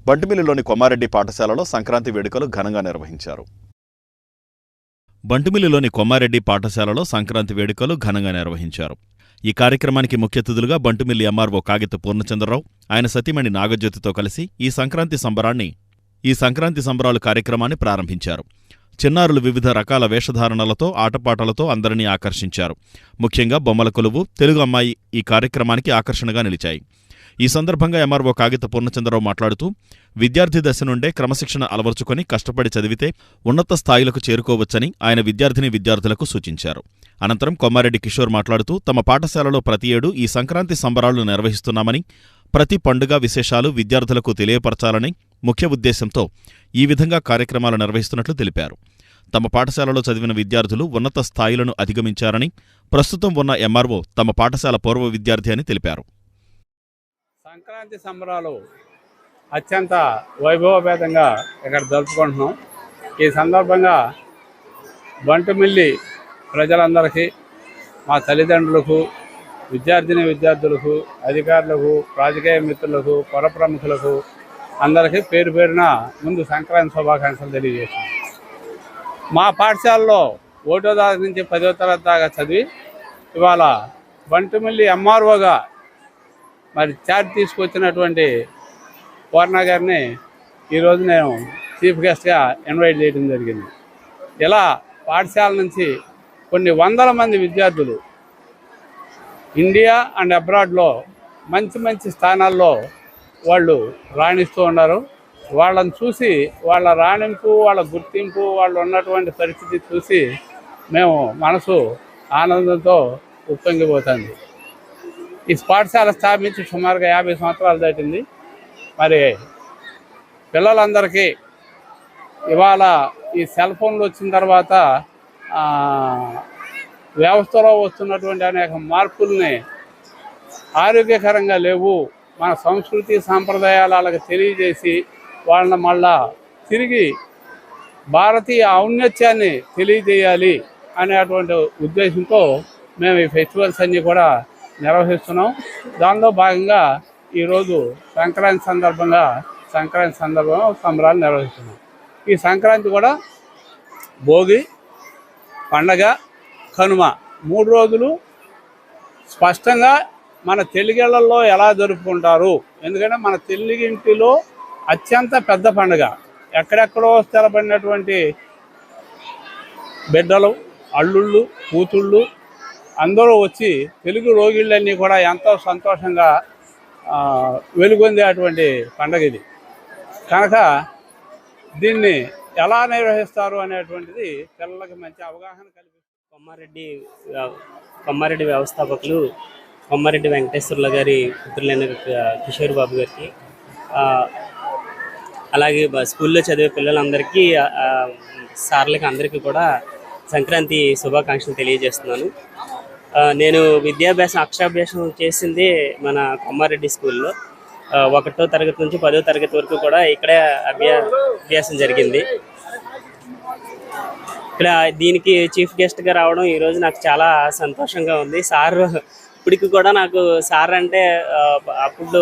బంటుమిల్లిలోని కొమ్మారెడ్డి పాఠశాలలో సంక్రాంతి వేడుకలు ఘనంగా నిర్వహించారు. బంటుమిల్లిలోని కొమ్మారెడ్డి పాఠశాలలో సంక్రాంతి వేడుకలు ఘనంగా నిర్వహించారు. ఈ కార్యక్రమానికి ముఖ్య అతిథులుగా బంటుమిల్లి ఎంఆర్ఓ కాగిత పూర్ణచంద్రరావు, ఆయన సతీమణి నాగజ్యోతితో కలిసి ఈ సంక్రాంతి సంబరాలు కార్యక్రమాన్ని ప్రారంభించారు. చిన్నారులు వివిధ రకాల వేషధారణలతో, ఆటపాటలతో అందరినీ ఆకర్షించారు. ముఖ్యంగా బొమ్మల కొలువు, తెలుగు అమ్మాయి ఈ కార్యక్రమానికి ఆకర్షణగా నిలిచాయి. ఈ సందర్భంగా ఎంఆర్ఓ కాగిత పూర్ణచంద్రరావు మాట్లాడుతూ, విద్యార్థి దశ నుండే క్రమశిక్షణ అలవర్చుకొని కష్టపడి చదివితే ఉన్నత స్థాయిలకు చేరుకోవచ్చని ఆయన విద్యార్థులకు సూచించారు. అనంతరం కొమ్మారెడ్డి కిషోర్ మాట్లాడుతూ, తమ పాఠశాలలో ప్రతి ఏడూ ఈ సంక్రాంతి సంబరాలు నిర్వహిస్తున్నామని, ప్రతి పండుగ విశేషాలు విద్యార్థులకు తెలియపరచాలని ముఖ్య ఉద్దేశంతో ఈ విధంగా కార్యక్రమాలు నిర్వహిస్తున్నట్లు తెలిపారు. తమ పాఠశాలలో చదివిన విద్యార్థులు ఉన్నత స్థాయిలను అధిగమించారని, ప్రస్తుతం ఉన్న ఎంఆర్ఓ తమ పాఠశాల పూర్వ విద్యార్థి అని తెలిపారు. సంక్రాంతి సంబరాలు అత్యంత వైభవపేతంగా ఇక్కడ జరుపుకుంటున్నాం. ఈ సందర్భంగా బంటుమిల్లి ప్రజలందరికీ, మా తల్లిదండ్రులకు, విద్యార్థులకు, అధికారులకు, రాజకీయ మిత్రులకు, పుర ప్రముఖులకు అందరికీ పేరు పేరున ముందు సంక్రాంతి శుభాకాంక్షలు తెలియజేస్తున్నాం. మా పాఠశాలలో 1వ తరగతి నుంచి 10వ తరగతి దాకా చదివి ఇవాళ బంటుమిల్లి ఎంఆర్ఓగా మరి ఛార్జ్ తీసుకొచ్చినటువంటి పూర్ణ గారిని ఈరోజు నేను చీఫ్ గెస్ట్గా ఇన్వైట్ చేయడం జరిగింది. ఇలా పాఠశాల నుంచి కొన్ని వందల మంది విద్యార్థులు ఇండియా అండ్ అబ్రాడ్లో మంచి స్థానాల్లో వాళ్ళు రాణిస్తూ ఉన్నారు. వాళ్ళని చూసి, వాళ్ళ రాణింపు, వాళ్ళ గుర్తింపు, వాళ్ళు ఉన్నటువంటి పరిస్థితి చూసి మేము మనసు ఆనందంతో ఉప్పొంగిపోతుంది. ఈ పాఠశాల స్థాపించి సుమారుగా 50 సంవత్సరాలు దాటింది. మరి పిల్లలందరికీ ఇవాళ ఈ సెల్ ఫోన్లు వచ్చిన తర్వాత వ్యవస్థలో వస్తున్నటువంటి అనేక మార్పుల్ని ఆరోగ్యకరంగా లేవు, మన సంస్కృతి సాంప్రదాయాలు వాళ్ళకి తెలియజేసి వాళ్ళని మళ్ళా తిరిగి భారతీయ ఔన్నత్యాన్ని తెలియజేయాలి అనేటువంటి ఉద్దేశంతో మేము ఈ ఫెస్టివల్స్ అన్నీ కూడా నిర్వహిస్తున్నాం. దానిలో భాగంగా ఈరోజు సంక్రాంతి సందర్భంగా సంబరాలు నిర్వహిస్తున్నాం. ఈ సంక్రాంతి కూడా భోగి, పండగ, కనుమ 3 రోజులు స్పష్టంగా మన తెలుగిళ్లలో ఎలా జరుపుకుంటారు. ఎందుకంటే మన తెలుగింటిలో అత్యంత పెద్ద పండుగ. ఎక్కడెక్కడో స్థిరపడినటువంటి బిడ్డలు, అల్లుళ్ళు, కూతుళ్ళు అందరూ వచ్చి తెలుగు రోగిళ్ళన్నీ కూడా ఎంతో సంతోషంగా వెలుగొందేటువంటి పండుగ ఇది. కనుక దీన్ని ఎలా నిర్వహిస్తారు అనేటువంటిది పిల్లలకి మంచి అవగాహన కల్పిస్తుంది. కొమ్మారెడ్డి వ్యవస్థాపకులు కొమ్మారెడ్డి వెంకటేశ్వర్ల గారి పుత్రులైన కిషోర్ బాబు గారికి, అలాగే స్కూల్లో చదివే పిల్లలందరికీ, సార్లకి అందరికీ కూడా సంక్రాంతి శుభాకాంక్షలు తెలియజేస్తున్నాను. నేను అక్షరాభ్యాసం చేసింది మన కొమ్మారెడ్డి స్కూల్లో. 1వ తరగతి నుంచి 10వ తరగతి వరకు కూడా ఇక్కడే అభ్యాసం జరిగింది. ఇక్కడ దీనికి చీఫ్ గెస్ట్గా రావడం ఈరోజు నాకు చాలా సంతోషంగా ఉంది. సార్ ఇప్పటికి కూడా నాకు సార్ అంటే అప్పుడు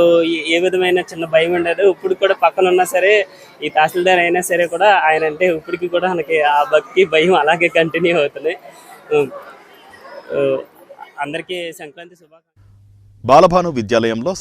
ఏ విధమైన చిన్న భయం ఉండదు. ఇప్పుడు కూడా పక్కన ఉన్నా సరే, ఈ తహసీల్దార్ అయినా సరే కూడా ఆయన అంటే ఇప్పటికి కూడా మనకి ఆ భక్తి, భయం అలాగే కంటిన్యూ అవుతుంది. అందరికీ సంక్రాంతి శుభాకాంక్షలు. బాలభాను విద్యాలయంలో